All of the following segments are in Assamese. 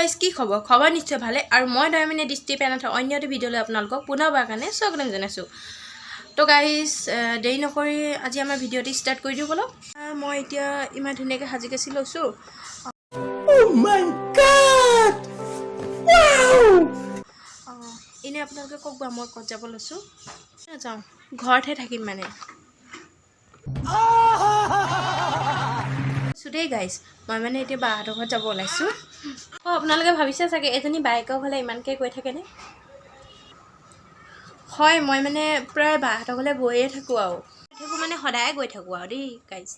গাইজ কি খবৰ নিশ্চয় ভালে আৰু মই ডাইমিনে দৃষ্টি পেনাথৰ অন্য এটা ভিডিঅ'লৈ আপোনালোকক পুনৰবাৰ কাৰণে স্বাগতম জনাইছোঁ। তো গাইজ দেৰি নকৰি আজি আমাৰ ভিডিঅ'টি ষ্টাৰ্ট কৰি দিওঁ বলক। মই এতিয়া ইমান ধুনীয়াকৈ সাজি কাচি লৈছোঁ। এনেই আপোনালোকে কওক বা মই ক'ত যাব লৈছোঁ। যাওঁ ঘৰতহে থাকিম মানে দেই গাইজ। মই মানে এতিয়া বাহঁতৰ ঘৰত যাব ওলাইছোঁ। আপোনালোকে ভাবিছে চাগে এজনী বাইকৰ ঘৰলৈ ইমানকৈ গৈ থাকেনে? হয়, মই মানে প্ৰায় বাহঁতৰ ঘৰলৈ গৈয়ে থাকোঁ আৰু মানে সদায় গৈ থাকোঁ আৰু দেই গাইজ।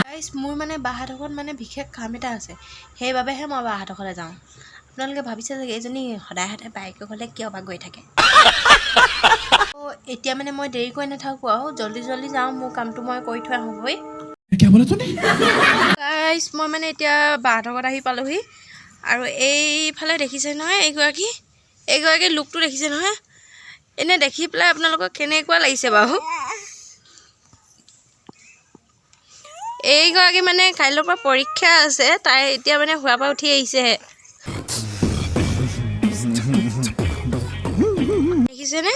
গাইজ মোৰ মানে বাহঁতৰ ঘৰত মানে বিশেষ কাম এটা আছে, সেইবাবেহে মই বাহঁতৰ ঘৰলৈ যাওঁ। আপোনালোকে ভাবিছে চাগে এইজনী সদায় সদায় বাইকৰ ঘৰলৈ কিয় বা গৈ থাকে। এতিয়া মানে মই দেৰি কৰি নাথাকোঁ আৰু জল্দি যাওঁ, মোৰ কামটো মই কৰি থৈ আহোঁগৈ। গাইজ মই মানে এতিয়া বাহঁতৰ ঘৰত আহি পালোহি আৰু এইফালে দেখিছে নহয় এইগৰাকী লুকটো দেখিছে নহয়। এনেই দেখি পেলাই আপোনালোকক কেনেকুৱা লাগিছে বাৰু? এইগৰাকী মানে কাইলৈৰ পৰা পৰীক্ষা আছে, তাই এতিয়া মানে শুৱাৰ পৰা উঠি আহিছেহে। দেখিছেনে?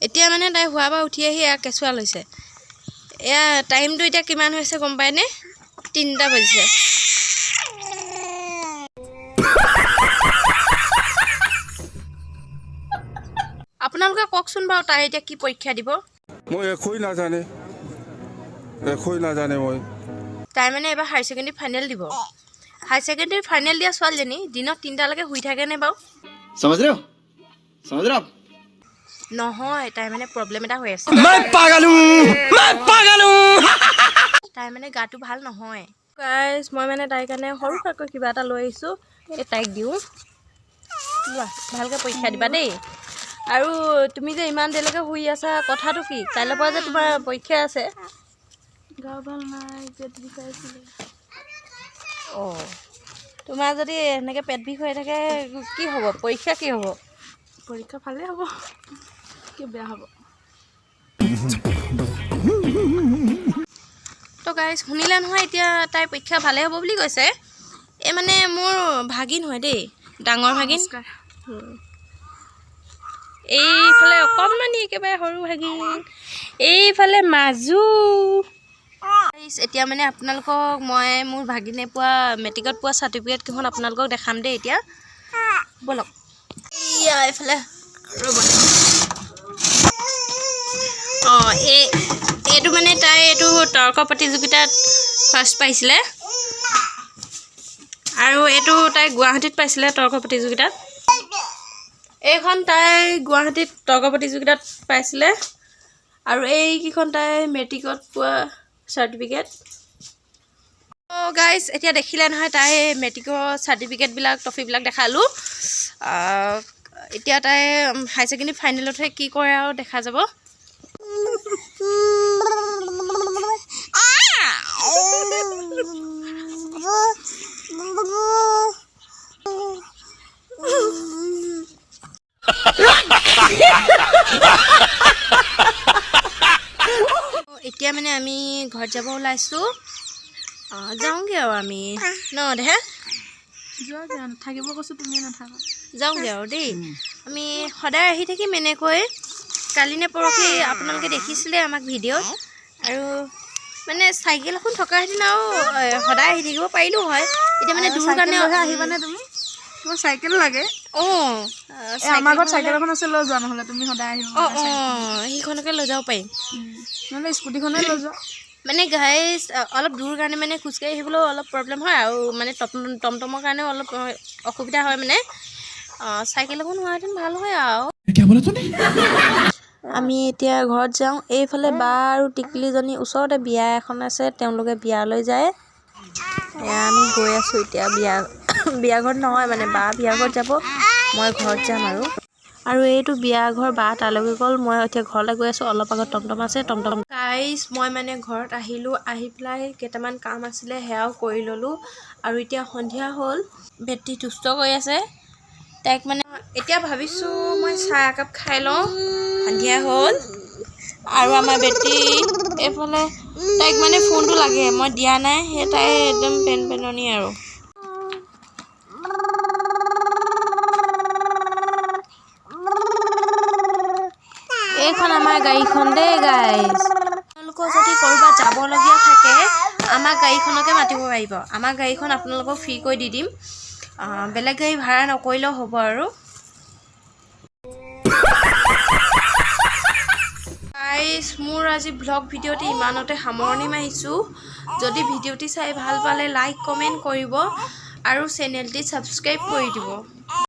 এতিয়া মানে তাই শুৱাৰ পৰা উঠি আহি এয়া কেঁচুৱা লৈছে। এয়া টাইমটো এতিয়া কিমান হৈছে গম পায়নে? 3টা বাজিছে। আপোনালোকে কওকচোন বাৰু তাই এতিয়া কি পৰীক্ষা দিব? মই একোই নাজানে মই। তাই মানে এবাৰ হায়াৰ ছেকেণ্ডেৰী ফাইনেল দিব। হায়াৰ ছেকেণ্ডেৰী ফাইনেল দিয়া ছোৱালীজনী দিনত 3টালৈকে শুই থাকেনে বাৰু? নহয়, তাই মানে প্ৰব্লেম এটা হৈ আছে। তাই মানে গাটো ভাল নহয়। গাইজ মই মানে তাইৰ কাৰণে সৰুকৈ কিবা এটা লৈ আহিছোঁ, এই তাইক দিওঁ। লোৱা, ভালকৈ পৰীক্ষা দিবা দেই। আৰু তুমি যে ইমান দেৰিলৈকে শুই আছা, কথাটো কি? কাইলৈৰ পৰা যে তোমাৰ পৰীক্ষা আছে। গা ভাল নাই, পেট বিষাইছিলে। তোমাৰ যদি এনেকৈ পেট বিষ হৈ থাকে কি হ'ব? পৰীক্ষা কি হ'ব? পৰীক্ষা ভালেই হ'ব, কি বেয়া হ'ব? তো গাইজ শুনিলে নহয়, এতিয়া তাইৰ পৰীক্ষা ভালে হ'ব বুলি কৈছে। এই মানে মোৰ ভাগিন হয় দেই, ডাঙৰ ভাগিন। এইফালে অকণমানি একেবাৰে সৰু ভাগিন, এইফালে মাজু। এতিয়া মানে আপোনালোকক মই মোৰ ভাগিনে পোৱা মেট্ৰিকত পোৱা চাৰ্টিফিকেটকেইখন আপোনালোকক দেখাম দেই এতিয়া। ব'লক এয়া এইফালে ৰ'ব। এইটো মানে তাই এইটো তৰ্ক প্ৰতিযোগিতাত ফাৰ্ষ্ট পাইছিলে আৰু এইটো তাই গুৱাহাটীত পাইছিলে তৰ্ক প্ৰতিযোগিতাত। এইখন তাই গুৱাহাটীত তৰ্ক প্ৰতিযোগিতাত পাইছিলে আৰু এইকেইখন তাই মেট্ৰিকত পোৱা চাৰ্টিফিকেট। গাইজ এতিয়া দেখিলে নহয় তাই মেট্ৰিকৰ চাৰ্টিফিকেটবিলাক ট্ৰফিবিলাক দেখালোঁ। এতিয়া তাই হায়াৰ ছেকেণ্ডেৰী ফাইনেলতহে কি কৰে আৰু দেখা যাব। এতিয়া মানে আমি ঘৰত যাব ওলাইছোঁ। যাওঁগৈ আৰু আমি ন দেহে থাকিব কৈছোঁ, তুমি নাথাকা। যাওঁগৈ আৰু দেই। আমি সদায় আহি থাকিম এনেকৈ। কালি নে পৰহি আপোনালোকে দেখিছিলে আমাক ভিডিঅ'ত। আৰু মানে চাইকেল এখন থকা হেঁতেন আৰু সদায় আহি থাকিব পাৰিলোঁ হয়। এতিয়া মানে দূৰ কাৰণে আহিবানে তুমি? তোমাৰ চাইকেল লাগে? আমাৰ ঘৰত চাইকেল এখন আছে, লৈ যোৱা নহ'লে তুমি সদায় আহিব। সেইখনকে লৈ যাব পাৰিম, নহ'লে স্কুটিখনে লৈ যোৱা। মানে গাইজ অলপ দূৰ কাৰণে মানে খোজকাঢ়ি আহিবলৈও অলপ প্ৰব্লেম হয় আৰু মানে টমটমৰ কাৰণেও অলপ অসুবিধা হয় মানে। চাইকেল এখন হোৱাহেঁতেন ভাল হয় আৰু। আমি এতিয়া ঘৰত যাওঁ। এইফালে বা আৰু টিকলিজনী ওচৰতে বিয়া এখন আছে, তেওঁলোকে বিয়ালৈ যায়। আমি গৈ আছোঁ এতিয়া বিয়া ঘৰত নহয় মানে বা বিয়া ঘৰত যাব, মই ঘৰত যাম আৰু এইটো বিয়া ঘৰ বা তালৈকে গ'ল, মই এতিয়া ঘৰলৈ গৈ আছোঁ। অলপ আগত টমটম আছে, টমটম। গাইজ মই মানে ঘৰত আহিলোঁ, আহি পেলাই কেইটামান কাম আছিলে সেয়াও কৰি ল'লোঁ আৰু এতিয়া সন্ধিয়া হ'ল। বেটি দুষ্ট কৰি আছে, তাইক মানে এতিয়া ভাবিছোঁ মই চাহ একাপ খাই লওঁ, সন্ধিয়া হ'ল। আৰু আমাৰ বেটি এইফালে তাইক মানে ফোনটো লাগে, মই দিয়া নাই, সেই তাই একদম পেনপেননি আৰু। এইখন আমাৰ গাড়ীখন দেই গাইজ আপোনালোকৰ যদি ক'ৰবাত যাবলগীয়া থাকে আমাৰ গাড়ীখনকে মাতিব পাৰিব আমাৰ গাড়ীখন আপোনালোকক ফ্ৰী কৰি দি দিম বেলেগ গাড়ী ভাড়া নকৰিলেও হ'ব আৰু গাইজ মোৰ আজি ব্লগ ভিডিঅ'টি ইমানতে সামৰণি মাৰিছোঁ যদি ভিডিঅ'টি চাই ভাল পালে লাইক কমেণ্ট কৰিব আৰু চেনেলটি ছাবস্ক্ৰাইব কৰি দিব